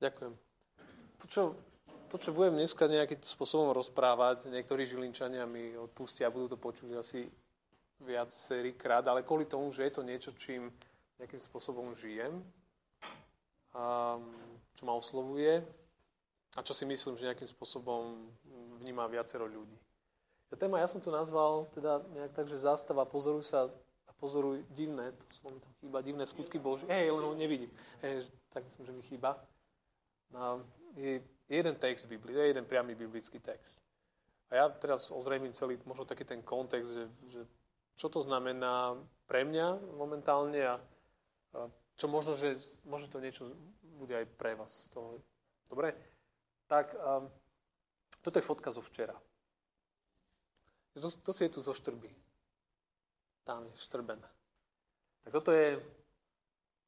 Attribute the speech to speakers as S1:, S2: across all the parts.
S1: Ďakujem. To, čo budem dneska nejakým spôsobom rozprávať, niektorí Žilinčania mi odpustia a budú to počuť asi viacerý krát, ale kvôli tomu, že je to niečo, čím nejakým spôsobom žijem, a čo ma oslovuje a čo si myslím, že nejakým spôsobom vníma viacero ľudí. Ja som to nazval teda nejak tak, že zástava pozoruj sa a pozoruj divné, to slovo mi tam chýba, divné skutky Božie. Len ho nevidím. Tak myslím, že mi chýba. Je jeden text v Biblii, je jeden priamy biblický text. A ja teraz ozrejmím celý, možno taký ten kontext, že čo to znamená pre mňa momentálne a čo možno, že možno to niečo bude aj pre vás. Dobre? Tak, toto je fotka zo včera. To si je tu zo Štrby. Tam je Štrbené. Tak toto je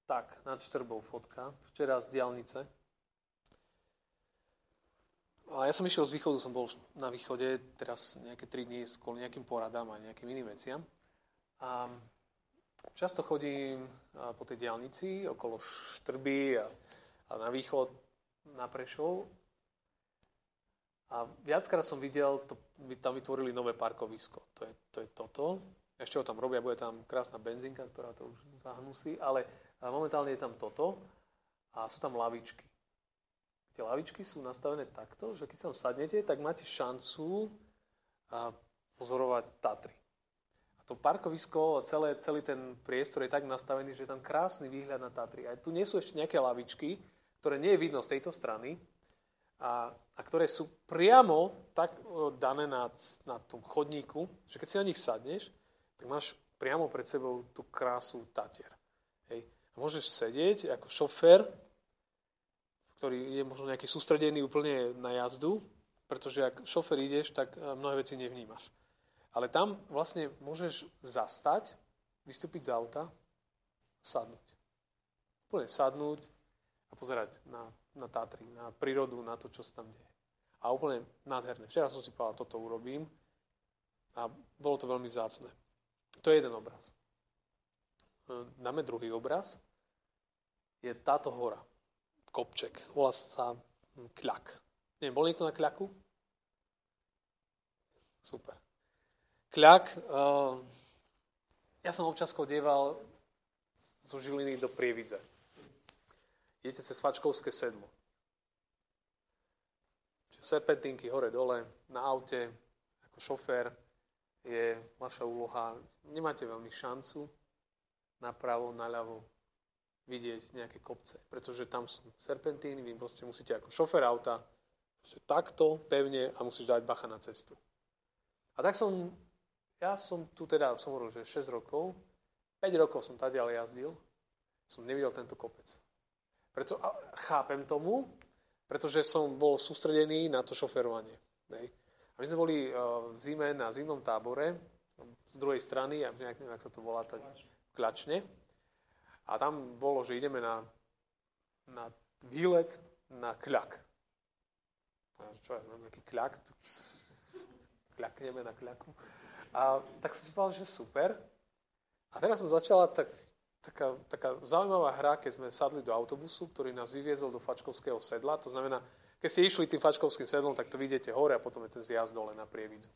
S1: tak, nad Štrbou fotka. Včera z diaľnice. A ja som išiel z východu, som bol na východe teraz nejaké 3 dní kvôli nejakým poradám a nejakým iným veciam. A často chodím po tej diaľnici okolo Štrby a na východ, na Prešov. A viackrát som videl, tam vytvorili nové parkovisko. To je toto. Ešte ho tam robia, bude tam krásna benzínka, ktorá to už zahnusí, ale momentálne je tam toto a sú tam lavičky. Tie lavičky sú nastavené takto, že keď sa tam sadnete, tak máte šancu pozorovať Tatry. A to parkovisko, celý ten priestor je tak nastavený, že je tam krásny výhľad na Tatry. A tu nie sú ešte nejaké lavičky, ktoré nie je vidno z tejto strany, a ktoré sú priamo tak dané na tom chodníku, že keď si na nich sadneš, tak máš priamo pred sebou tú krásu Tatier. Hej. A môžeš sedieť ako šofér, ktorý je možno nejaký sústredený úplne na jazdu, pretože ak šofér ideš, tak mnohé veci nevnímaš. Ale tam vlastne môžeš zastať, vystúpiť z auta, sadnúť. Úplne sadnúť a pozerať na Tatry, na prírodu, na to, čo sa tam deje. A úplne nádherné. Včera som si povedal, toto urobím a bolo to veľmi vzácne. To je jeden obraz. Dáme druhý obraz. Je táto hora. Kopček. Volá sa Kľak. Neviem, bol niekto na Kľaku? Super. Kľak. Ja som občas chodieval zo Žiliny do Prievidze. Idete cez Fačkovské sedlo. Čiže serpentínky hore-dole, na aute, ako šofér, je vaša úloha. Nemáte veľmi šancu napravo, naľavo vidieť nejaké kopce, pretože tam sú serpentíny, vy proste musíte ako šofér auta takto, pevne a musíš dať bacha na cestu. A tak ja som tu teda, som hovoril, že 6 rokov, 5 rokov som tadiaľ jazdil, som nevidel tento kopec. Preto chápem tomu, pretože som bol sústredený na to šoferovanie. A my sme boli v zime na zimnom tábore z druhej strany, ja neviem, jak sa to volá, Kľačne. A tam bolo, že ideme na výlet na Kľak. Čo je, nejaký Kľak? Kľakneme na Kľaku. A tak som si povedal, že super. A teraz som začala taká zaujímavá hra, keď sme sadli do autobusu, ktorý nás vyviezol do Fačkovského sedla. To znamená, keď ste išli tým Fačkovským sedlom, tak to vidíte hore a potom je ten zjazd dole na Prievidzu.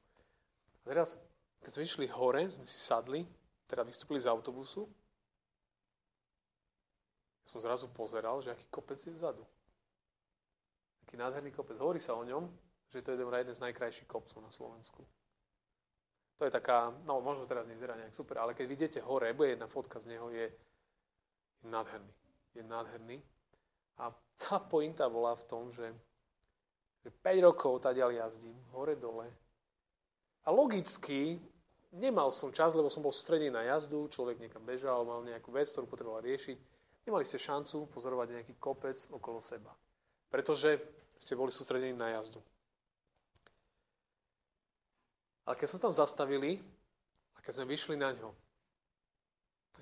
S1: A teraz, keď sme išli hore, sme si sadli, teda vystúpili z autobusu, ja som zrazu pozeral, že aký kopec je vzadu. Taký nádherný kopec. Hovorí sa o ňom, že to je jeden z najkrajších kopcov na Slovensku. To je taká, no možno teraz nevyzerá nejak super, ale keď vidíte hore, bude jedna fotka z neho, je nádherný. Je nádherný. A tá pointa bola v tom, že 5 rokov tadiaľ jazdím, hore, dole. A logicky nemal som čas, lebo som bol sústredený na jazdu, človek niekam bežal, mal nejakú vec, ktorú potreboval riešiť. Nemali ste šancu pozorovať nejaký kopec okolo seba. Pretože ste boli sústredení na jazdu. Ale keď sme tam zastavili a keď sme vyšli na ňo,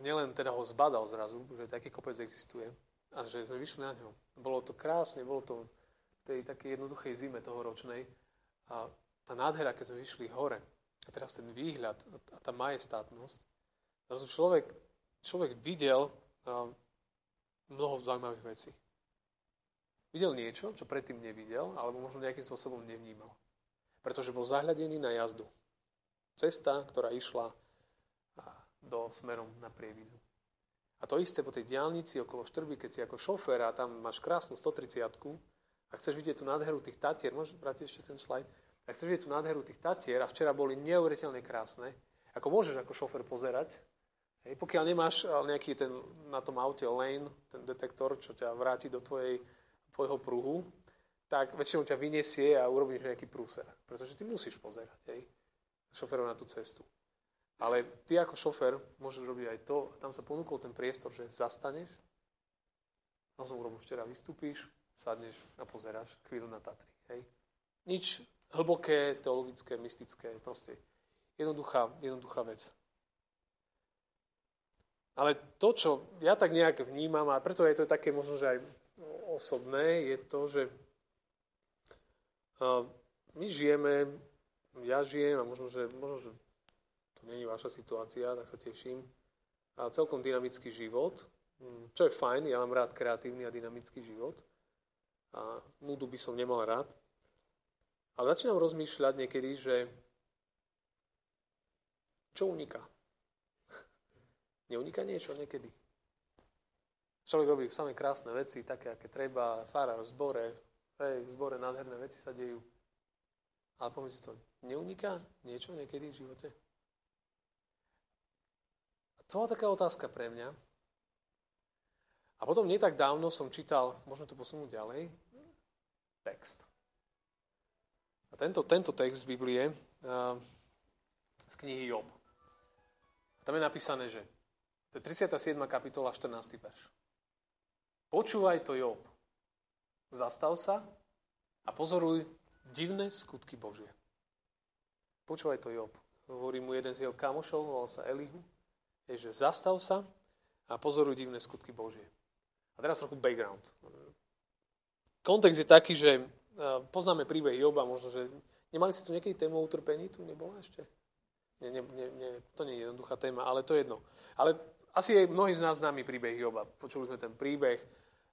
S1: nielen teda ho zbadal zrazu, že taký kopec existuje, a že sme vyšli na ňo. Bolo to krásne, bolo to v tej takej jednoduchej zime toho ročnej. A tá nádhera, keď sme vyšli hore, a teraz ten výhľad a tá majestátnosť, zrazu človek videl mnoho zaujímavých vecí. Videl niečo, čo predtým nevidel, alebo možno nejakým spôsobom nevnímal. Pretože bol zahľadený na jazdu. Cesta, ktorá išla smerom na Prievidzu. A to isté po tej diaľnici okolo Štrby, keď si ako šofér a tam máš krásnu 130-ku a chceš vidieť tú nádheru tých Tatier, môžeš vrátiť ešte ten slajd, a chceš vidieť tú nádheru tých Tatier a včera boli neuveriteľne krásne, ako môžeš ako šofér pozerať, pokiaľ nemáš nejaký ten na tom aute lane, ten detektor, čo ťa vráti do tvojho pruhu, tak väčšinou ťa vyniesie a urobíš nejaký prúser. Pretože ty musíš pozerať šoférov na tú cestu. Ale ty ako šofér môžeš robiť aj to, tam sa ponúkol ten priestor, že zastaneš, no som urobil včera, vystúpíš, sadneš a pozeráš chvíľu na Tatry. Hej. Nič hlboké, teologické, mystické, proste jednoduchá vec. Ale to, čo ja tak nejak vnímam, a preto je to také možno, že aj osobné, je to, že my žijeme, ja žijem a možno, že to nie je vaša situácia, tak sa teším, a celkom dynamický život, čo je fajn, ja mám rád kreatívny a dynamický život a nudu by som nemal rád. Ale začínam rozmýšľať niekedy, že čo uniká? Neuniká niečo niekedy? Človek robí samé krásne veci, také, aké treba, farár v zbore nádherné veci sa dejú. Ale poviem si to, neuniká niečo niekedy v živote? A to bola taká otázka pre mňa. A potom nie tak dávno som čítal, môžeme to posunúť ďalej, text. A tento text z Biblie z knihy Job. A tam je napísané, že to je 37. kapitola, 14. verš. Počúvaj to, Job. Zastav sa a pozoruj divné skutky Božie. Počúvaj to, Job. Hovorí mu jeden z jeho kamošov, volal sa Elihu, že zastav sa a pozoruj divné skutky Božie. A teraz trochu background. Kontext je taký, že poznáme príbeh Joba, možno, že nemali ste tu niekedy tému o utrpení? Tu nebola ešte? Nie, to nie je jednoduchá téma, ale to je jedno. Ale asi je mnohým z nás známy príbeh Joba. Počuli sme ten príbeh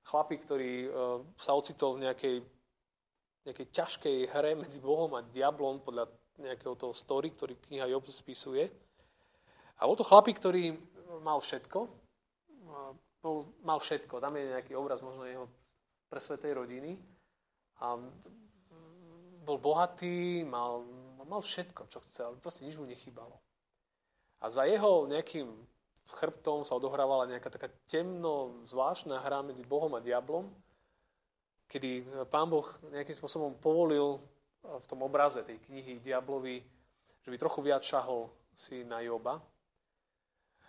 S1: chlapík, ktorý sa ocitol v nejakej ťažkej hre medzi Bohom a diablom podľa nejakého toho story, ktorý kniha Job spisuje. A bol to chlapík, ktorý mal všetko. Mal všetko. Tam je nejaký obraz možno jeho presvetej rodiny. A bol bohatý, mal všetko, čo chcel. Proste nič mu nechýbalo. A za jeho nejakým chrbtom sa odohrávala nejaká taká temno zvláštna hra medzi Bohom a diablom, kedy Pán Boh nejakým spôsobom povolil v tom obraze tej knihy diablovi, že by trochu viac šahol si na Joba.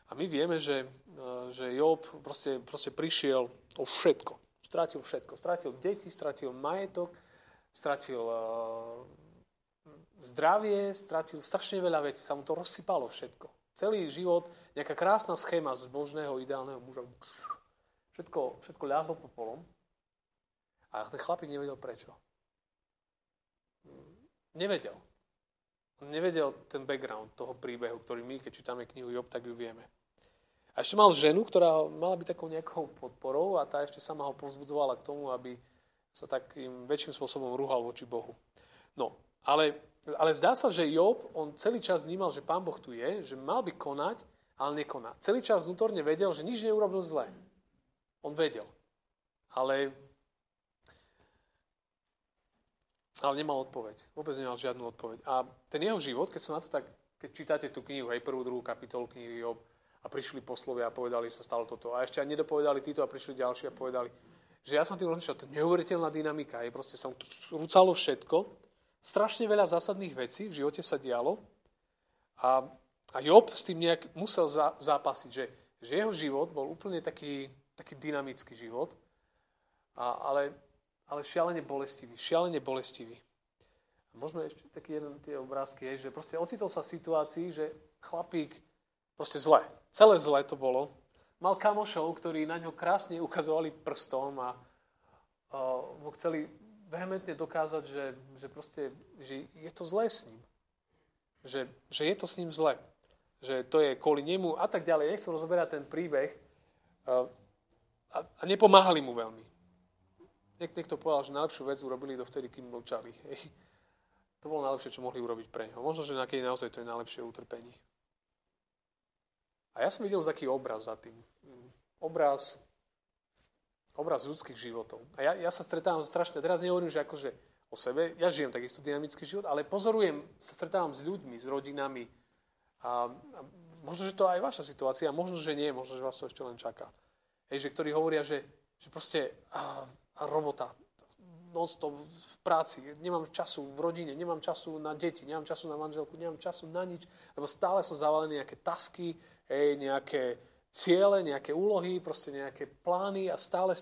S1: A my vieme, že Job proste prišiel o všetko. Stratil všetko. Stratil deti, stratil majetok, stratil zdravie, stratil strašne veľa vecí. Sa mu to rozsypalo všetko. Celý život, nejaká krásna schéma z božného, ideálneho muža. Všetko ľahlo popolom. A ten chlapík nevedel prečo. Nevedel. On nevedel ten background toho príbehu, ktorý my, keď čítame knihu Job, tak ju vieme. A ešte mal ženu, ktorá mala byť takou nejakou podporou a tá ešte sama ho povzbudzovala k tomu, aby sa takým väčším spôsobom rúhal voči Bohu. No, ale zdá sa, že Job, on celý čas vnímal, že Pán Boh tu je, že mal by konať, ale nekoná. Celý čas vnútorne vedel, že nič neurobil zle. On vedel. Ale nemal odpoveď. Vôbec nemal žiadnu odpoveď. A ten jeho život, keď čítate tú knihu, prvú, druhú kapitolu knihy Job, a prišli poslovia a povedali, že sa stalo toto. A ešte aj nedopovedali títo a prišli ďalší a povedali, že ja som tým rozmýšľal, to je neuveriteľná dynamika. Proste sa mu rúcalo všetko. Strašne veľa zásadných vecí v živote sa dialo. A Job s tým nejak musel zápasiť, že jeho život bol úplne taký dynamický život, ale šialene bolestivý. A možno ešte taký jeden tie obrázky je, že proste ocitol sa v situácii, že chlapík proste zle. Celé zle to bolo. Mal kamošov, ktorí na ňo krásne ukazovali prstom a mu chceli vehementne dokázať, že je to zlé s ním. Že je to s ním zle. Že to je kvôli nemu a tak ďalej. Nechcem rozoberať ten príbeh a nepomáhali mu veľmi. Niekto povedal, že najlepšiu vec urobili dovtedy, kým mlčali. Hej. To bolo najlepšie, čo mohli urobiť pre neho. Možno, že keď naozaj to je najlepšie utrpenie. A ja som videl taký obraz za tým. Obraz ľudských životov. A ja sa stretávam strašne, teraz nehovorím, že akože o sebe, ja žijem takisto dynamický život, ale stretávam s ľuďmi, s rodinami a možno, že to aj vaša situácia, možno, že nie, možno, že vás to ešte len čaká. Hej, že ktorí hovoria, že proste robota, non-stop v práci, nemám času v rodine, nemám času na deti, nemám času na manželku, nemám času na nič, lebo stále som zavalený nejaké tasky, nejaké ciele, nejaké úlohy, proste nejaké plány a stále.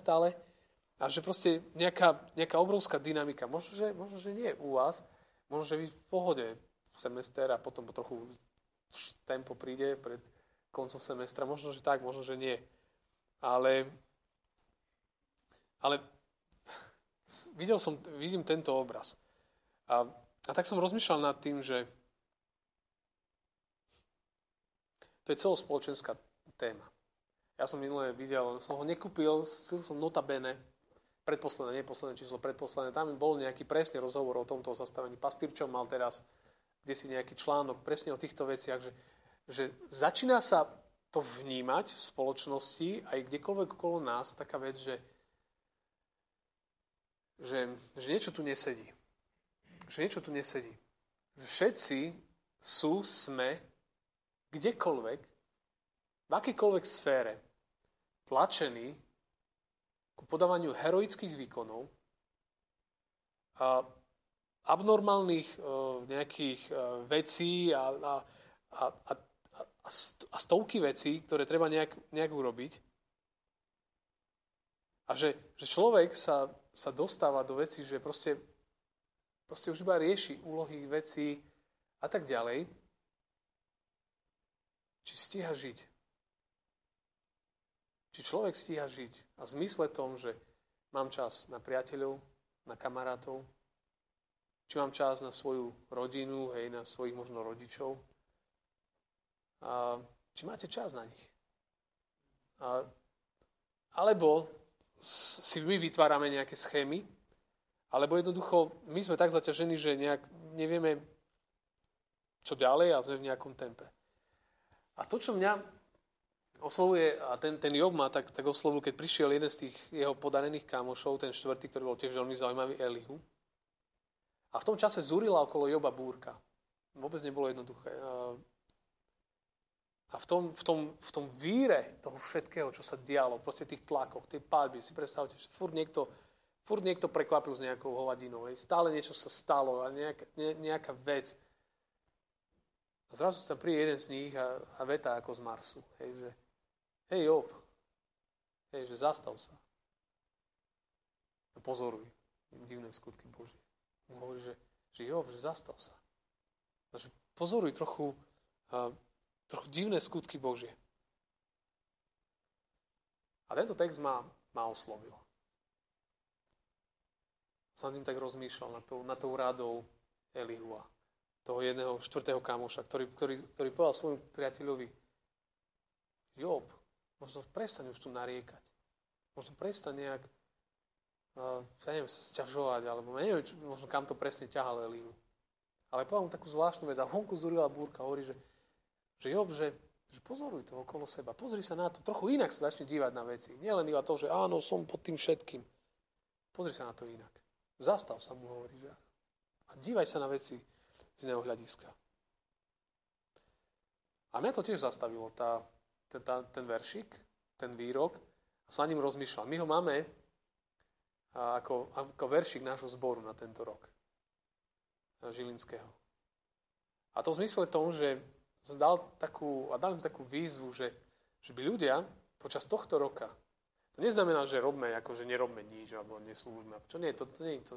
S1: A že proste nejaká obrovská dynamika. Možno, že nie u vás, možno, že vy v pohode semester a potom trochu tempo príde pred koncom semestra. Možno, že tak, možno, že nie. Ale vidím tento obraz. A tak som rozmýšľal nad tým, že to je celospoločenská téma. Ja som minulé videl, som ho nekúpil, som notabene, predposledné, nie posledné číslo, predposledné, tam bol nejaký presný rozhovor o tomto zastavení. Pastýrčom mal teraz kdesi nejaký článok presne o týchto veciach, že začína sa to vnímať v spoločnosti aj kdekoľvek okolo nás, taká vec, že niečo tu nesedí. Že niečo tu nesedí. Všetci sme kdekoľvek, v akýkoľvek sfére tlačení ku podávaniu heroických výkonov a abnormálnych nejakých vecí a stovky vecí, ktoré treba nejak urobiť. A že človek sa dostáva do vecí, že proste už iba rieši úlohy, veci a tak ďalej. Či stíha žiť. Či človek stíha žiť. A v zmysle tom, že mám čas na priateľov, na kamarátov, či mám čas na svoju rodinu, na svojich možno rodičov. A či máte čas na nich. Alebo si my vytvárame nejaké schémy, alebo jednoducho my sme tak zaťažení, že nejak nevieme, čo ďalej a sme v nejakom tempe. A to, čo mňa oslovuje, a ten Job ma tak oslovil, keď prišiel jeden z tých jeho podarených kámošov, ten štvrtý, ktorý bol tiež veľmi zaujímavý, Elihu. A v tom čase zúrila okolo Joba búrka. Vôbec nebolo jednoduché. A v tom víre toho všetkého, čo sa dialo, proste tých tlakoch, tej paľby, si predstavte, že furt niekto prekvapil s nejakou hovadinou. Stále niečo sa stalo a nejaká vec. A zrazu tam príde jeden z nich a veta ako z Marsu. Hej Job, že zastav sa. A pozoruj divné skutky Božie. On hovorí, že Job, že zastav sa. Takže pozoruj trochu divné skutky Božie. A tento text ma oslovil. Som tým tak rozmýšľal nad tou rádou Elihua, toho jedného štvrtého kamoša, ktorý povedal svojmu priateľovi: Job, možno prestaň už tu nariekať. Možno prestaň nejak sťažovať, alebo neviem, možno kam to presne ťahal Elihu. Ale povedal mu takú zvláštnu vec a vonku zúrila búrka, hovorí, že Job, že pozoruj to okolo seba, pozri sa na to, trochu inak sa začne dívať na veci. Nie len iba to, že áno, som pod tým všetkým. Pozri sa na to inak. Zastav sa, mu hovorí, že a dívaj sa na veci z iného hľadiska. A mňa to tiež zastavilo, ten veršik, ten výrok, a sa ním rozmýšľam. My ho máme ako veršik nášho zboru na tento rok. Žilinského. A to v zmysle tom, že som dal takú výzvu, že by ľudia počas tohto roka, to neznamená, že nerobme nič, alebo neslúžme, čo nie, to nie je to,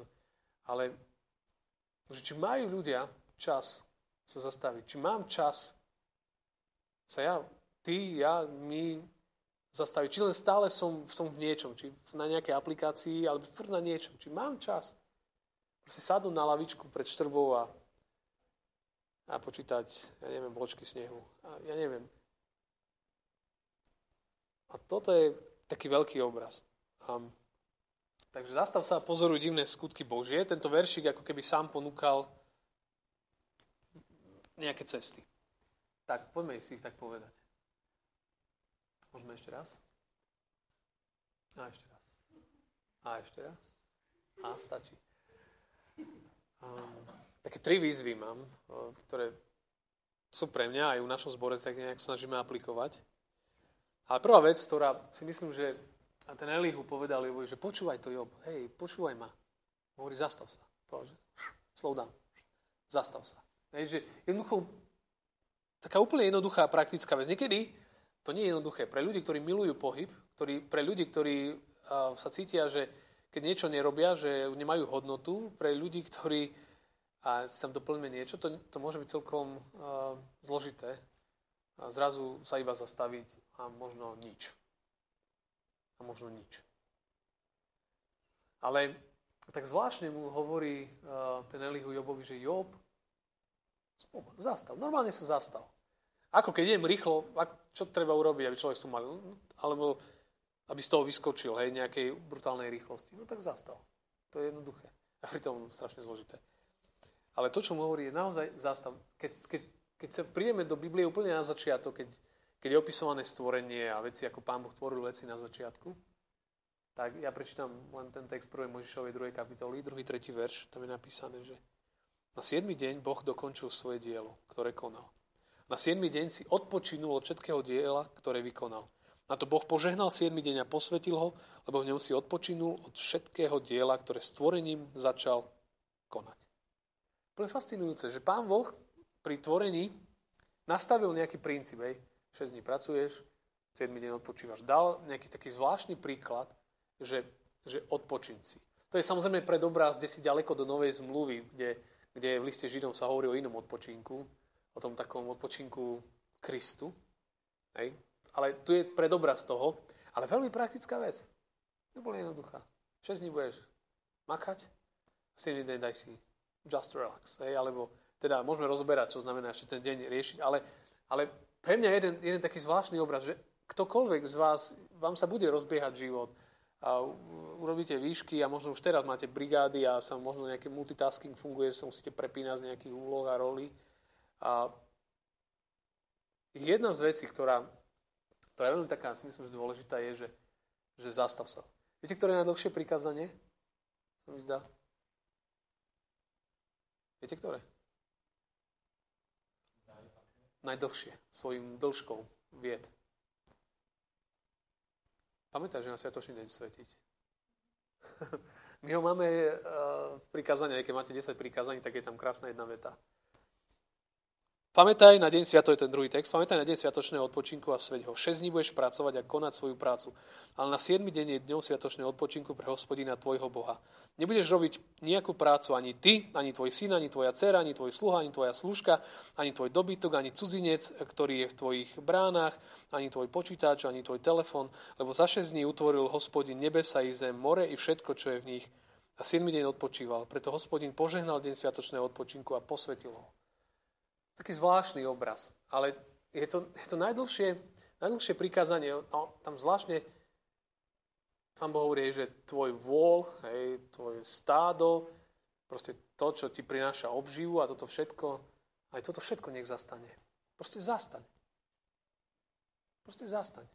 S1: ale že či majú ľudia čas sa zastaviť, či mám čas sa my zastaviť, či len stále som v niečom, či na nejakej aplikácii, alebo furt na niečom, či mám čas proste sadnúť na lavičku pred štrbou a počítať, bločky snehu. Ja neviem. A toto je taký veľký obraz. Takže zastav sa a pozoruj divné skutky Božie. Tento veršik ako keby sám ponúkal nejaké cesty. Tak poďme si ich tak povedať. Môžeme ešte raz? A ešte raz. A ešte raz. A stačí. Také 3 výzvy mám, ktoré sú pre mňa aj v našom zbore, tak nejak snažíme aplikovať. Ale prvá vec, ktorá si myslím, že a ten Elihu povedal Jobovi, že počúvaj to, Job, hej, počúvaj ma. Hovorí, zastav sa. Povedal, že slow down. Zastav sa. Hej, že jednoducho, taká úplne jednoduchá praktická vec. Niekedy to nie je jednoduché. Pre ľudí, ktorí milujú pohyb, pre ľudí, ktorí sa cítia, že keď niečo nerobia, že nemajú hodnotu, pre ľudí, ktorí a si tam doplňme niečo, to môže byť celkom zložité. A zrazu sa iba zastaviť a možno nič. A možno nič. Ale tak zvláštne mu hovorí ten Elihu Jobovi, že Job, zastav. Normálne sa zastav. Ako keď idem rýchlo, čo treba urobiť, aby človek stumal? Alebo aby z toho vyskočil, hej, nejakej brutálnej rýchlosti. No tak zastav. To je jednoduché. A pritom strašne zložité. Ale to, čo mu hovorí, je naozaj zastav. Keď sa prídeme do Biblie úplne na začiatok, keď je opisované stvorenie a veci, ako Pán Boh tvoril veci na začiatku, tak ja prečítam len ten text 1. Mojžišovej 2. kapitoly, 2. 3. verš, tam je napísané, že na 7. deň Boh dokončil svoje dielo, ktoré konal. Na 7. deň si odpočinul od všetkého diela, ktoré vykonal. Na to Boh požehnal 7. deň a posvetil ho, lebo v ňom si odpočinul od všetkého diela, ktoré stvorením začal konať. To je fascinujúce, že Pán Boh pri tvorení nastavil nejaký princíp, 6 dní pracuješ, 7 deň odpočívaš. Dal nejaký taký zvláštny príklad, že odpočin si. To je samozrejme predobraz, kde si ďaleko do Novej zmluvy, kde v liste Židom sa hovorí o inom odpočinku, o tom takom odpočinku Kristu. Hej. Ale tu je predobraz toho, ale veľmi praktická vec. To bola jednoduchá. 6 dní budeš makať, 7 deň daj si just relax. Hej. Alebo teda môžeme rozoberať, čo znamená ešte ten deň riešiť, ale pre mňa jeden taký zvláštny obraz, že ktokoľvek z vás, vám sa bude rozbiehať život a urobíte výšky a možno už teraz máte brigády a sa možno nejaký multitasking funguje, že sa musíte prepínať z nejakých úloh a rolí. A jedna z vecí, ktorá je veľmi taká, si myslím, že dôležitá, je, že zastav sa. Viete, ktoré je najdlhšie prikázanie? Sa mi zdá. Viete, ktoré? Najdlhšie, svojim dĺžkou vied. Pamätáš, že na sviatočný deň svetiť? My ho máme v prikázaní, keď máte 10 prikázaní, tak je tam krásna jedna veta. Pamätaj na deň to je ten druhý text, pamätaj na deň sviatočného odpočinku a sveť ho. 6 dní budeš pracovať a konať svoju prácu, ale na 7. deň je dňom sviatočného odpočinku pre Hospodina tvojho Boha. Nebudeš robiť nejakú prácu ani ty, ani tvoj syn, ani tvoja dcera, ani tvoj sluha, ani tvoja služka, ani tvoj dobytok, ani cudzinec, ktorý je v tvojich bránach, ani tvoj počítač, ani tvoj telefon, lebo za 6 dní utvoril Hospodin nebesa i zem, more i všetko, čo je v nich. A 7. deň odpočíval. Preto Hospodin požehnal deň sviatočného odpočinku a posvetil ho. Taký zvláštny obraz, ale je to najdlhšie prikázanie. No, tam zvláštne Pán Boh hovorí, že tvoj vôl, tvoje stádo, proste to, čo ti prináša obživu a toto všetko, aj toto všetko nech zastane. Proste zastaň. Proste zastaň.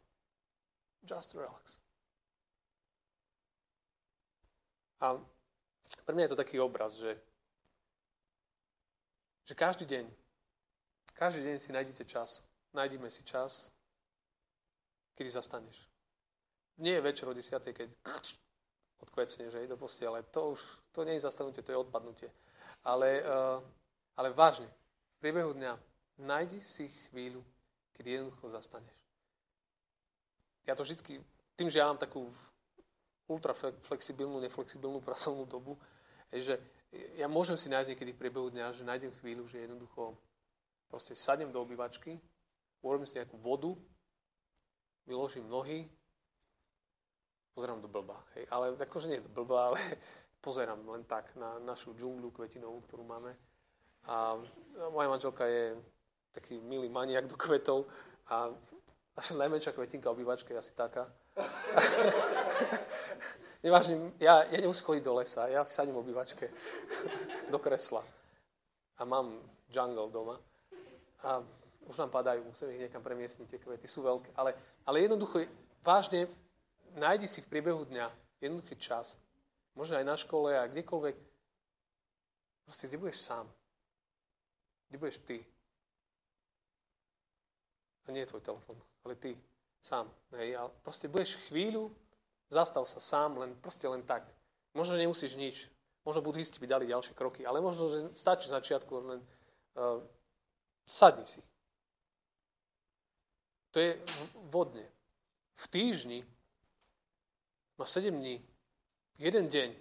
S1: Just relax. A pre mňa je to taký obraz, že každý deň si nájdete čas. Nájdime si čas, kedy zastaneš. Nie je večer o 10, keď odkvecneš do postele. To nie je zastanutie, to je odpadnutie. Ale vážne, v priebehu dňa nájdi si chvíľu, kedy jednoducho zastaneš. Ja to vždycky, tým, že ja mám takú ultra flexibilnú, neflexibilnú pracovnú dobu, že ja môžem si nájsť niekedy v priebehu dňa, že nájdem chvíľu, že jednoducho proste sadnem do obývačky, urobím si nejakú vodu, vyložím nohy, pozerám do blba. Hej. Ale akože nie do blba, ale pozerám len tak na našu džungľu kvetinovú, ktorú máme. A moja manželka je taký milý maniak do kvetov a naša najmenšia kvetinka obývačka je asi taká. Nevážne, ja nemusím chodiť do lesa, ja si sadím v obývačke do kresla. A mám jungle doma. A už nám padajú, musím ich niekam premiestniť, tie kvety sú veľké. Ale jednoducho, vážne, nájdi si v priebehu dňa jednoduchý čas, možno aj na škole a kdekoľvek, proste, kde budeš sám. Kde budeš ty. A nie je tvoj telefon, ale ty sám. Hej? A proste budeš chvíľu, zastav sa sám, len tak. Možno nemusíš nič. Možno buddhisti by dali ďalšie kroky, ale možno, že stačí z začiatku len sadni si. To je vodne. V týždni má 7 dní, jeden deň.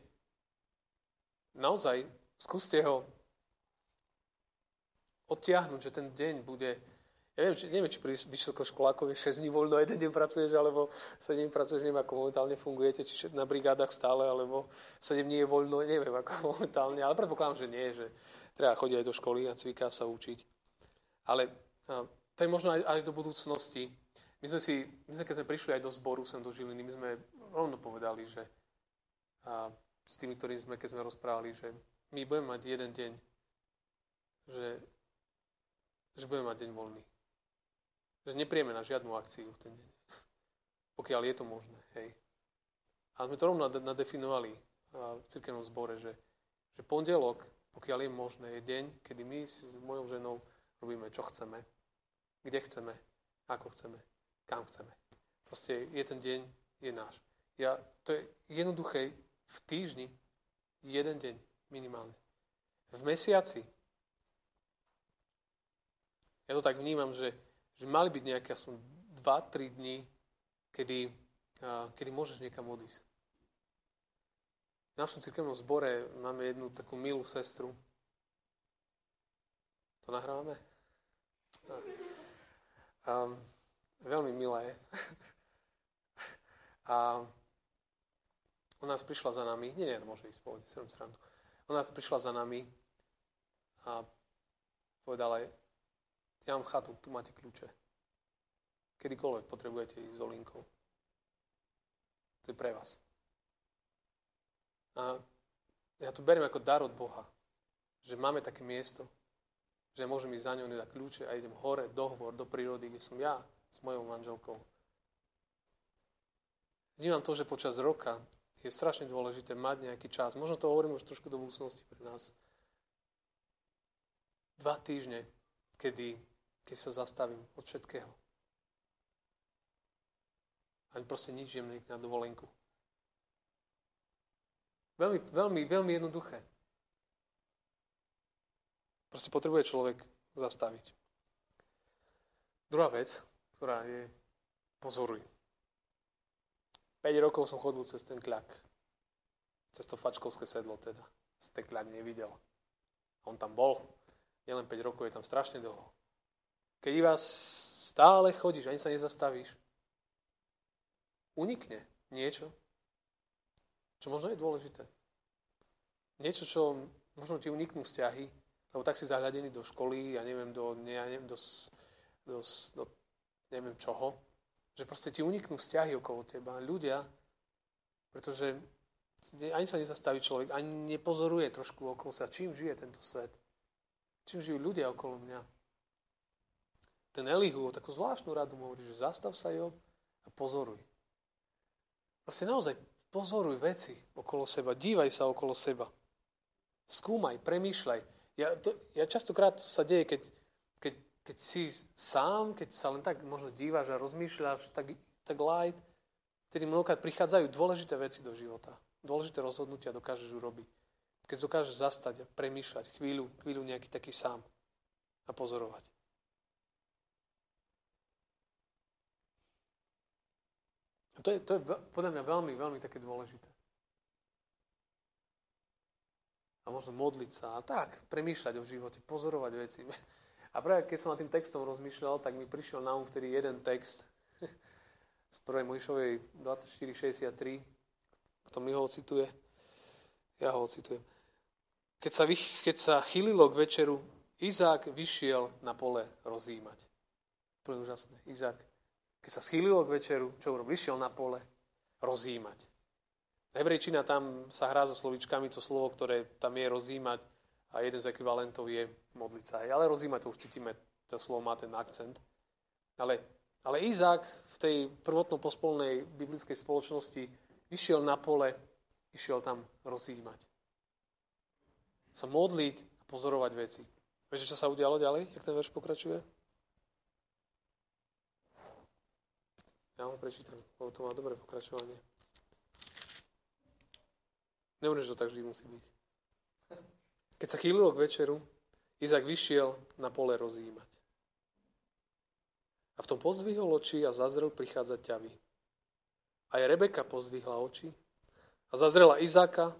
S1: Naozaj skúste ho odtiahnuť, že ten deň bude. Ja neviem, či pri vysokoškolákov je 6 dní voľno, jeden deň pracuješ, alebo 7 dní pracuješ, neviem, ako momentálne fungujete, či na brigádach stále, alebo 7 dní je voľno, neviem, ako momentálne, ale predpokladám, že nie, že treba chodiť aj do školy a cviká sa učiť. Ale to je možno aj do budúcnosti. My keď sme prišli aj do zboru, sem do Žiliny, my sme rovno povedali, že s tými, keď sme rozprávali, že my budeme mať jeden deň, že budeme mať deň voľný. Že neprijeme na žiadnu akciu v ten deň. Pokiaľ je to možné. Hej. A sme to rovno nadefinovali v cirkevnom zbore, že pondelok, pokiaľ je možné, je deň, kedy my s mojou ženou robíme, čo chceme, kde chceme, ako chceme, kam chceme. Proste je ten deň, je náš. To je jednoduché v týždni, jeden deň minimálne. V mesiaci ja to tak vnímam, že mali byť nejaké aspoň 2-3 dní, kedy môžeš niekam odísť. V našom cirkevnom zbore máme jednu takú milú sestru. To nahrávame? Veľmi milé. A ona prišla za nami. Nie, to môže ísť povedať, srandu. Ona prišla za nami a povedala, ja mám chatu, tu máte kľúče. Kedykoľvek potrebujete ísť s Olinkou. To je pre vás. A ja to beriem ako dar od Boha, že máme také miesto, že môžem ísť za ňou, dať kľúče a idem hore, do prírody, kde som ja s mojou manželkou. Vnímam to, že počas roka je strašne dôležité mať nejaký čas. Možno to hovorím už trošku do budúcnosti pre nás. 2 týždne, keď sa zastavím od všetkého. Ani proste nič idem na dovolenku. Veľmi, veľmi, veľmi jednoduché. Proste potrebuje človek zastaviť. Druhá vec, ktorá je pozoruj. 5 rokov som chodil cez ten kľak. Cez to fačkovské sedlo teda. Ten kľak nevidel. On tam bol. Nielen 5 rokov, je tam strašne dlho. Keď vás stále chodíš, ani sa nezastavíš, unikne niečo, čo možno je dôležité. Niečo, čo možno ti uniknú vzťahy, lebo tak si zahľadený do školy, ja neviem, do neviem čoho, že proste ti uniknú vzťahy okolo teba, ľudia, pretože ani sa nezastaví človek, ani nepozoruje trošku okolo sa, čím žije tento svet, čím žijú ľudia okolo mňa. Ten Elihu takú zvláštnu radu mu hovorí, že zastav sa, Job, a pozoruj. Proste naozaj pozoruj veci okolo seba, dívaj sa okolo seba. Skúmaj, premýšľaj. Ja častokrát sa deje, keď si sám, keď sa len tak možno dívaš a rozmýšľaš, tak light, vtedy mnohokrát prichádzajú dôležité veci do života. Dôležité rozhodnutia dokážeš urobiť. Keď dokážeš zastať a premýšľať chvíľu nejaký taký sám a pozorovať. A to je podľa mňa veľmi, veľmi také dôležité. A možno modliť sa a tak, premýšľať o živote, pozorovať veci. A práve keď som nad tým textom rozmýšľal, tak mi prišiel na vtedy jeden text z 1. Mojžišovej 24:63. Kto mi ho ocituje? Ja ho ocitujem. Keď sa chýlilo k večeru, Izák vyšiel na pole rozjímať. To je úžasné. Izák, keď sa schýlilo k večeru, čo urobil? Vyšiel na pole rozjímať. Hebrejčina tam sa hrá so slovíčkami, to slovo, ktoré tam je rozjímať a jeden z ekvivalentov je modliť sa. Ale rozjímať to už cítime, to slovo má ten akcent. Ale Izák v tej prvotno pospolnej biblickej spoločnosti išiel na pole, išiel tam rozjímať. Sa modliť a pozorovať veci. Viete, čo sa udialo ďalej, jak ten verš pokračuje? Ja vám prečítam, lebo to má dobré pokračovanie. Nehovorím, že to tak vždy musí byť. Keď sa chýlilo k večeru, Izák vyšiel na pole rozjímať. A v tom pozdvihol oči a zazrel prichádzať ťavy. Aj Rebeka pozdvihla oči a zazrela Izáka,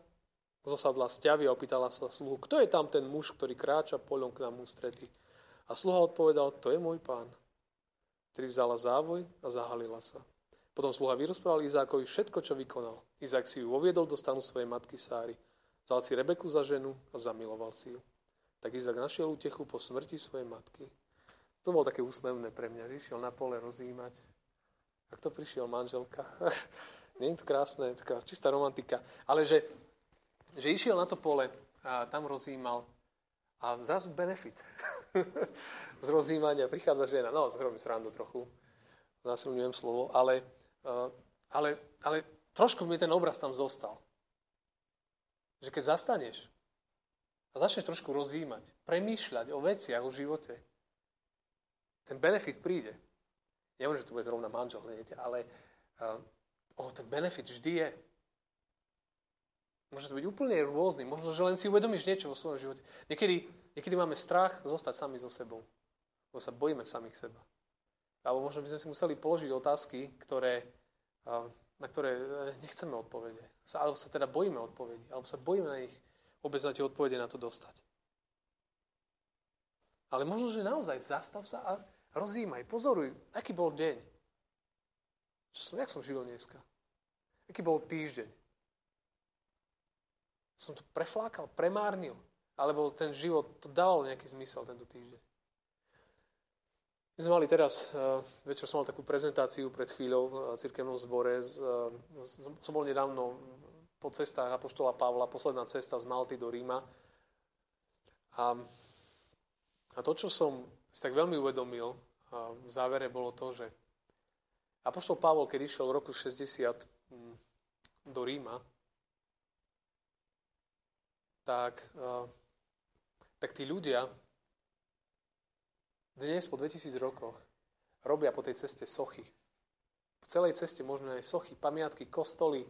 S1: zosadla z ťavy a opýtala sa sluhu, kto je tam ten muž, ktorý kráča poľom k nám ústrety. A sluha odpovedal, to je môj pán. Tedy vzala závoj a zahalila sa. Potom sluha vyrozprával Izákovi všetko, čo vykonal. Izák si ju uviedol do stanu svojej matky Sáry. Vzal si Rebeku za ženu a zamiloval si ju. Tak Izák našiel útechu po smrti svojej matky. To bolo také úsmevné pre mňa, že išiel na pole rozjímať. A kto prišiel? Manželka. Nie je to krásne, taká čistá romantika. Ale že išiel na to pole a tam rozjímal a zrazu benefit. Z rozjímania prichádza žena. No, to robím srandu trochu. Násilňujem slovo, ale trošku mi ten obraz tam zostal. Že keď zastaneš a začneš trošku rozjímať, premýšľať o veciach, o živote, ten benefit príde. Neviem, že to bude zrovna manžel, ale ten benefit vždy je. Môže to byť úplne rôzny. Možno, že len si uvedomíš niečo vo svojom živote. Niekedy máme strach zostať sami so sebou. Lebo sa bojíme samých seba. Alebo možno by sme si museli položiť otázky, na ktoré nechceme odpovede. Alebo sa teda bojíme odpovedi. Alebo sa bojíme na nich vôbec na tie odpovede na to dostať. Ale možno, že naozaj zastav sa a rozjímaj. Pozoruj, aký bol deň. Jak som žil dneska? Aký bol týždeň? Som to preflákal, premárnil? Alebo ten život to dával nejaký zmysel tento týždeň? My sme mali teraz, večer som mal takú prezentáciu pred chvíľou v cirkevnom zbore. Som bol nedávno po cestách apoštola Pavla, posledná cesta z Malty do Ríma. A to, čo som si tak veľmi uvedomil v závere, bolo to, že apoštol Pavol, keď išiel v roku 60 do Ríma, tak tí ľudia dnes, po 2000 rokoch, robia po tej ceste sochy. Po celej ceste možno aj sochy, pamiatky, kostoly,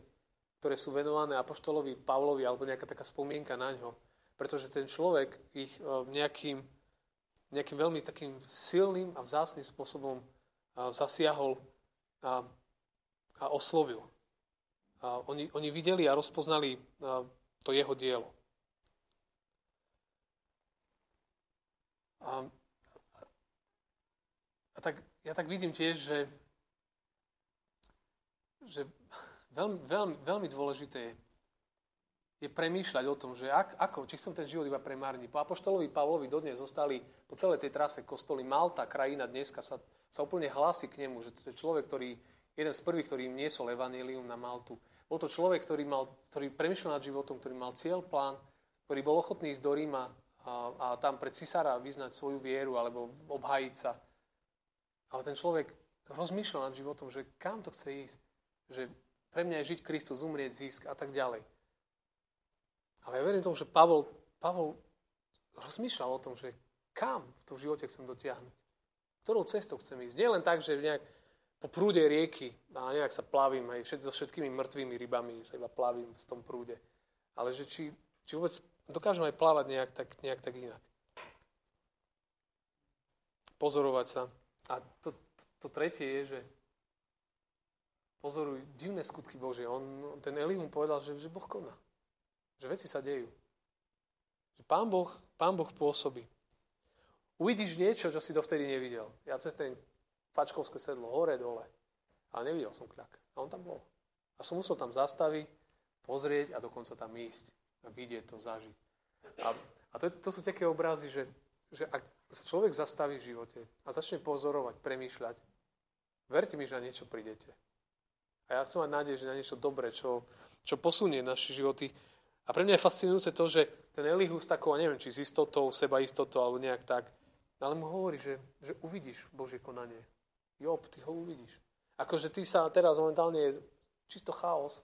S1: ktoré sú venované apoštolovi Pavlovi alebo nejaká taká spomienka na ňo. Pretože ten človek ich nejakým veľmi takým silným a vzácnym spôsobom zasiahol a oslovil. Oni videli a rozpoznali to jeho dielo. Ja tak vidím tiež, že veľmi dôležité je premýšľať o tom, že či chcem ten život iba premárniť. Po apoštolovi Pavlovi dodnes zostali po celej tej trase kostoly. Malta, krajina dneska sa úplne hlási k nemu, že to je človek, jeden z prvých, ktorý im niesol evanjelium na Maltu. Bol to človek, ktorý premýšľal nad životom, ktorý mal cieľ, plán, ktorý bol ochotný ísť do Ríma a tam pred cisára vyznať svoju vieru alebo obhájiť sa. Ale ten človek rozmýšľal nad životom, že kam to chce ísť. Že pre mňa je žiť Kristus, umrieť, získ a tak ďalej. Ale ja verím tomu, že Pavol rozmýšľal o tom, že kam v tom živote chcem dotiahnuť. Ktorou cestou chcem ísť. Nie len tak, že nejak po prúde rieky a nejak sa plavím aj so všetkými mŕtvými rybami sa iba plavím v tom prúde. Ale že či vôbec dokážem aj plávať nejak tak inak. Pozorovať sa. A to tretie je, že pozoruj divné skutky Božie. Ten Elihu povedal, že Boh koná. Že veci sa dejú. Že Pán Boh pôsobí. Uvidíš niečo, čo si dovtedy nevidel. Ja cez ten fačkovské sedlo, hore, dole. Ale nevidel som kľak. A on tam bol. A som musel tam zastaviť, pozrieť a dokonca tam ísť. A vidieť to, zažiť. A to sú také obrazy, že ak sa človek zastaví v živote a začne pozorovať, premýšľať, verte mi, že na niečo prídete. A ja chcem mať nádej, že na niečo dobré, čo čo posunie naše životy. A pre mňa je fascinujúce to, že ten Elihu s takou, neviem, či s istotou, sebaistotou, alebo nejak tak, ale mu hovorí, že uvidíš Božie konanie. Job, ty ho uvidíš. Akože ty sa teraz momentálne je čisto chaos,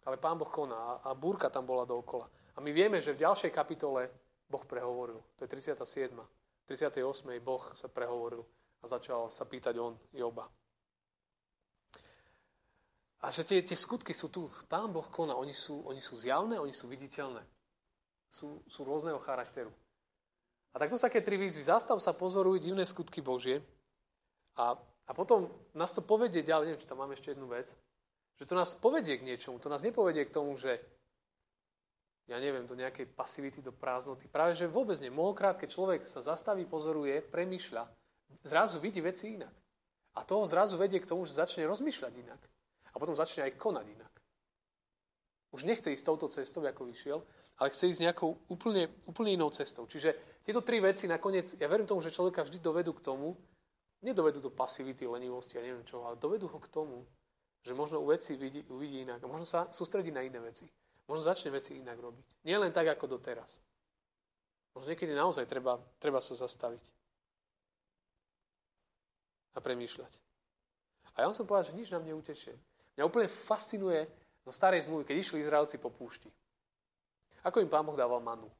S1: ale Pán Boh koná a búrka tam bola dookola. A my vieme, že v ďalšej kapitole Boh prehovoril. To je 37. 38. Boh sa prehovoril a začal sa pýtať on Joba. A že tie skutky sú tu. Pán Boh koná. Oni sú zjavné, oni sú viditeľné. Sú rôzneho charakteru. A tak to sú také tri výzvy. Zastav sa, pozoruj divné skutky Božie. A potom nás to povedie ďalej. Neviem, či tam mám ešte jednu vec. Že to nás povedie k niečomu. To nás nepovedie k tomu, že ja neviem, do nejakej pasivity, do prázdnoty. Práve, že vôbec nie. Mnohokrát, keď človek sa zastaví, pozoruje, premýšľa, zrazu vidí veci inak. A toho zrazu vedie k tomu, že začne rozmýšľať inak. A potom začne aj konať inak. Už nechce ísť touto cestou, ako vyšiel, ale chce ísť nejakou úplne inou cestou. Čiže tieto tri veci nakoniec, ja verím tomu, že človeka vždy dovedú k tomu, nedovedú do pasivity, lenivosti a neviem čoho, ale dovedú ho k tomu, že možno veci uvidí inak a možno sa sústredí na iné veci. Možno začne veci inak robiť. Nie len tak, ako doteraz. Možno niekedy naozaj treba sa zastaviť a premýšľať. A ja vám chcem povedať, že nič nám neutečie. Mňa úplne fascinuje zo starej zmluvy, keď išli Izraelci po púšti. Ako im Pán Boh dával manu?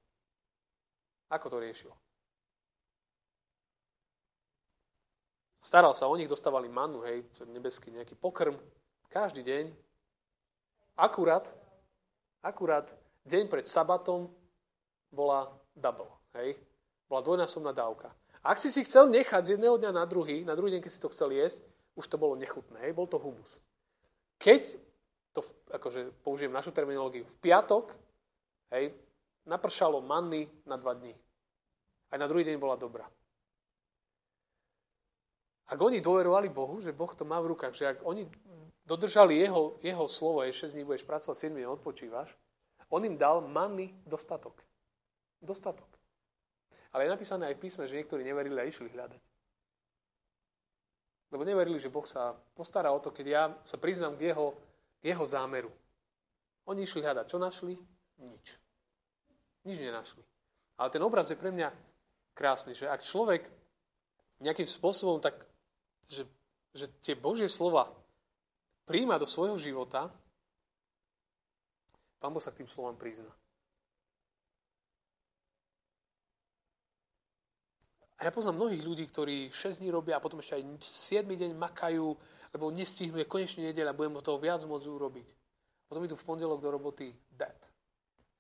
S1: Ako to riešil? Staral sa o nich, dostávali manu, hej, nebeský nejaký pokrm, každý deň. Akurát deň pred sabatom bola double, hej. Bola dvojnásobná dávka. A ak si chcel nechať z jedného dňa na druhý deň, keď si to chcel jesť, už to bolo nechutné, hej, bol to humus. Keď to, akože použijem našu terminológiu, v piatok, hej, napršalo manny na 2 dní. Aj na druhý deň bola dobrá. Ak oni dôverovali Bohu, že Boh to má v rukách, že ak oni dodržali jeho slovo, 6 dní budeš pracovať, 7 dní odpočívaš, on im dal manny dostatok. Dostatok. Ale je napísané aj v písme, že niektorí neverili a išli hľadať. Lebo neverili, že Boh sa postará o to, keď ja sa priznám k jeho zámeru. Oni išli hľadať. Čo našli? Nič. Nič nenašli. Ale ten obraz je pre mňa krásny, že ak človek nejakým spôsobom tak, že tie Božie slova prijíma do svojho života, Pán Boh sa k tým slovám prizná. A ja poznám mnohých ľudí, ktorí 6 dní robia a potom ešte aj 7 deň makajú, lebo nestihnú, je konečne nedeľa, budem toho viac môcť urobiť. Potom idú v pondelok do roboty dead.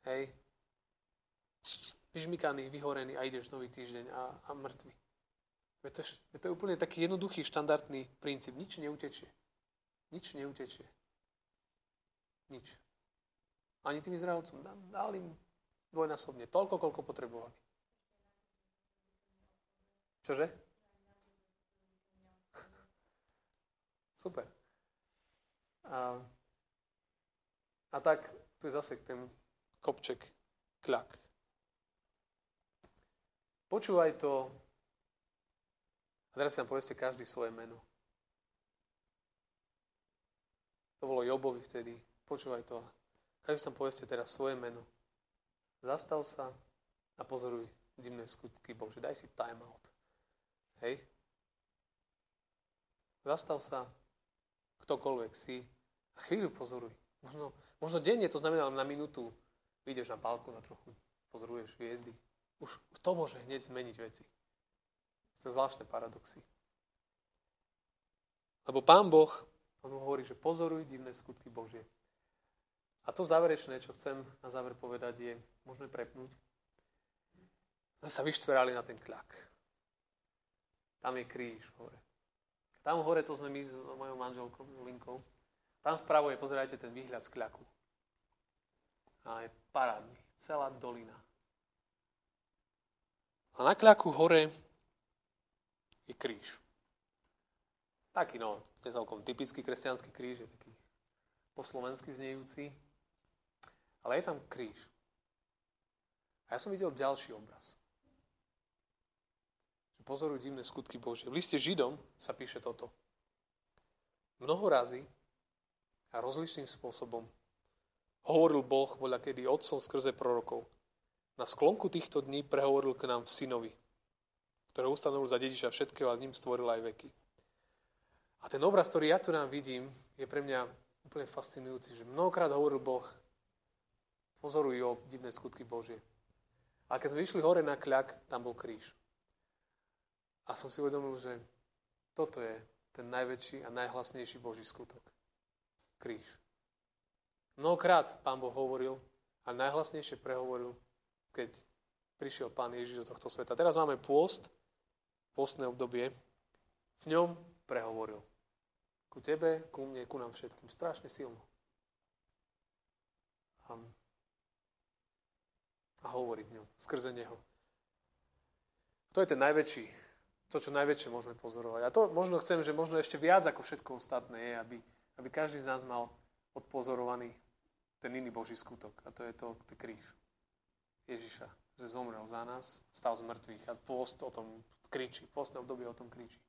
S1: Hej. Vyžmykaný, vyhorený a ideš nový týždeň a mŕtvy. To je úplne taký jednoduchý, štandardný princíp. Nič neutečie. Nič neutečie. Nič. Ani tým Izraelcom. Dali im dvojnásobne. Toľko, koľko potrebovali. Čože? Super. A tak, tu je zase ten kopček kľak. Počúvaj to. A teraz si nám povedzte každý svoje meno. To bolo Jobovi vtedy. Počúvaj to. Každý si tam povedzte teraz svoje meno. Zastav sa a pozoruj divné skutky Bože. Daj si time out. Hej. Zastav sa, ktokoľvek si, a chvíľu pozoruj. Možno denne, to znamená na minútu, vyjdeš na balkón a trochu pozoruješ hviezdy. Už to môže hneď zmeniť veci. To sú zvláštne paradoxy. Lebo Pán Boh, on hovorí, že pozoruj divné skutky Božie. A to záverečné, čo chcem na záver povedať, je, môžeme prepnúť. My sa vyštverali na ten kľak. Tam je kríž hore. Tam hore, to sme my s mojou manželkou, Linkou. Tam vpravo je, pozerajte, ten výhľad z kľaku. A je parádny. Celá dolina. A na kľaku hore je kríž. Taký, je celkom typický kresťanský kríž, je taký po slovensky znejúci. Ale je tam kríž. A ja som videl ďalší obraz. Pozoruj divné skutky Božie. V liste Židom sa píše toto. Mnoho razy a rozličným spôsobom hovoril Boh voľakedy otcom skrze prorokov. Na sklonku týchto dní prehovoril k nám v synovi, ktoré ustanovil za dediča všetkého a ním stvoril aj veky. A ten obraz, ktorý ja tu nám vidím, je pre mňa úplne fascinujúci, že mnohokrát hovoril Boh, pozoruj o divné skutky Božie. A keď sme išli hore na kľak, tam bol kríž. A som si uvedomil, že toto je ten najväčší a najhlasnejší Boží skutok. Kríž. Mnohokrát Pán Boh hovoril, a najhlasnejšie prehovoril, keď prišiel Pán Ježiš do tohto sveta. Teraz máme pôstne obdobie. V ňom prehovoril. Ku tebe, ku mne, ku nám všetkým. Strašne silno. A hovorí v ňom, skrze neho. To je ten najväčší, to, čo najväčšie môžeme pozorovať. A to možno chcem, že možno ešte viac ako všetko ostatné je, aby každý z nás mal odpozorovaný ten iný Boží skutok. A to je kríž Ježiša, že zomrel za nás, stal z mŕtvych a pôst o tom kričí, pôstne obdobie o tom kričí.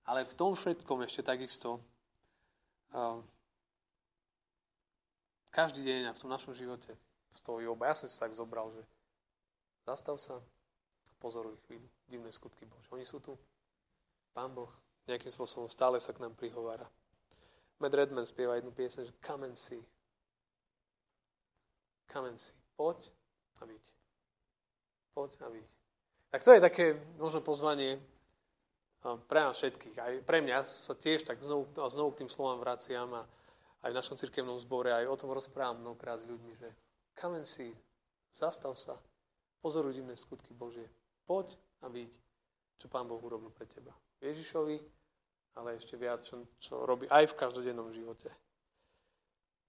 S1: Ale v tom všetkom ešte takisto každý deň a v tom našom živote stojí oba. Ja som si tak zobral, že zastav sa a pozoruj chvíľu. Divné skutky Bože. Oni sú tu. Pán Boh nejakým spôsobom stále sa k nám prihovára. Matt Redman spieva jednu pieseň, že come and see. Come and see. Poď a vidť. Poď a vidť. Tak to je také možno pozvanie pre nás všetkých. Aj pre mňa sa tiež tak znovu k tým slovám vraciam a aj v našom cirkevnom zbore aj o tom rozprávam mnohokrát s ľuďmi, že come and see. Zastav sa. Pozoruj divné skutky Božie. Poď a vidť, čo Pán Boh urobil pre teba. Ježišovi, ale ešte viac, čo robí aj v každodennom živote.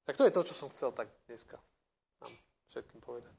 S1: Tak to je to, čo som chcel tak dneska vám všetkým povedať.